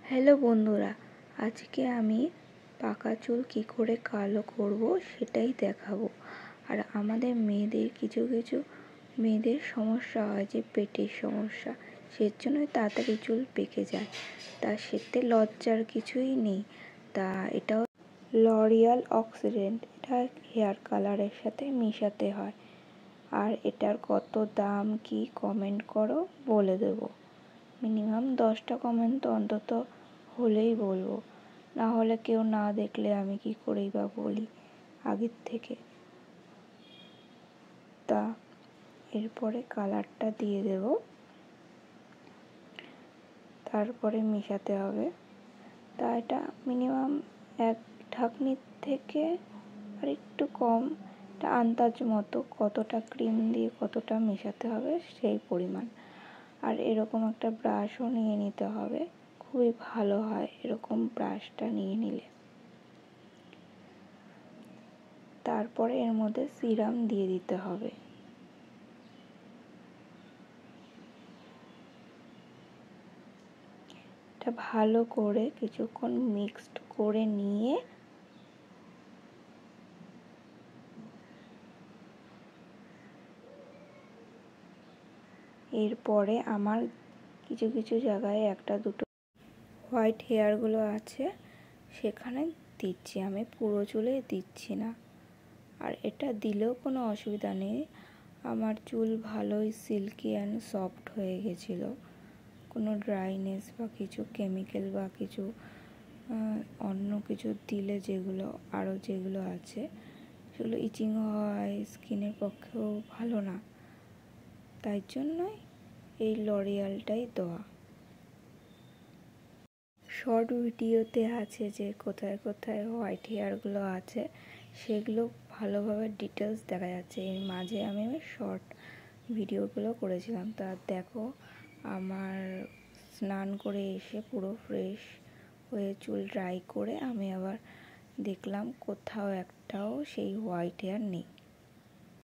Hello বন্ধুরা, আজকে আমি পাকা চুল কী করে কালো করব সেটাই দেখাবো। আর আমাদের মেয়েদের কিছু মেয়েদের সমস্যা হয় যে পেটের সমস্যা, সের জন্যই তাড়াতাড়ি চুল পেকে যায়। তা সেতে লজ্জার কিছুই নেই। তা এটাও লরিয়াল অক্সিডেন্ট, এটা হেয়ার কালারের সাথে মেশাতে হয়। আর এটার কত দাম কি কমেন্ট করো, বলে দেবো। মিনিমাম 10টা কমেন্ট তো অন্তত হলেই বলবো, না হলে কেউ না দেখলে আমি কি করেই বা বলি আগের থেকে। তা এরপরে কালারটা দিয়ে দেব, তারপরে মেশাতে হবে। তা এটা মিনিমাম 1 ঢাকনির থেকে আর একটু কম, এটা আন্দাজ মতো কতটা ক্রিম দিয়ে কতটা মেশাতে হবে সেই পরিমাণ। আর এরকম একটা ব্রাশও নিয়ে নিতে হবে, খুবই ভালো হয় এরকম ব্রাশটা নিয়ে নিলে। তারপরে এর মধ্যে সিরাম দিয়ে দিতে হবে। এটা ভালো করে কিছুক্ষণ মিক্সড করে নিয়ে এরপরে আমার কিছু জায়গায় একটা দুটো হোয়াইট হেয়ারগুলো আছে, সেখানে দিচ্ছি, আমি পুরো চুলে দিচ্ছি না। আর এটা দিলেও কোনো অসুবিধা নেই, আমার চুল ভালোই সিল্কি অ্যান্ড সফট হয়ে গেছিলো। কোনো ড্রাইনেস বা কিছু কেমিক্যাল বা কিছু অন্য কিছু দিলে যেগুলো আছে সেগুলো ইচিং হয়, স্কিনের পক্ষেও ভালো না। তাই জন্যই এই লরিয়ালটাই দেওয়া। শর্ট ভিডিওতে আছে যে কোথায় কোথায় হোয়াইট হেয়ারগুলো আছে সেগুলো ভালোভাবে ডিটেলস দেখা যাচ্ছে। এর মাঝে আমি শর্ট ভিডিওগুলো করেছিলাম। তা দেখো, আমার স্নান করে এসে পুরো ফ্রেশ হয়ে চুল ড্রাই করে আমি আবার দেখলাম কোথাও একটাও সেই হোয়াইট হেয়ার নেই।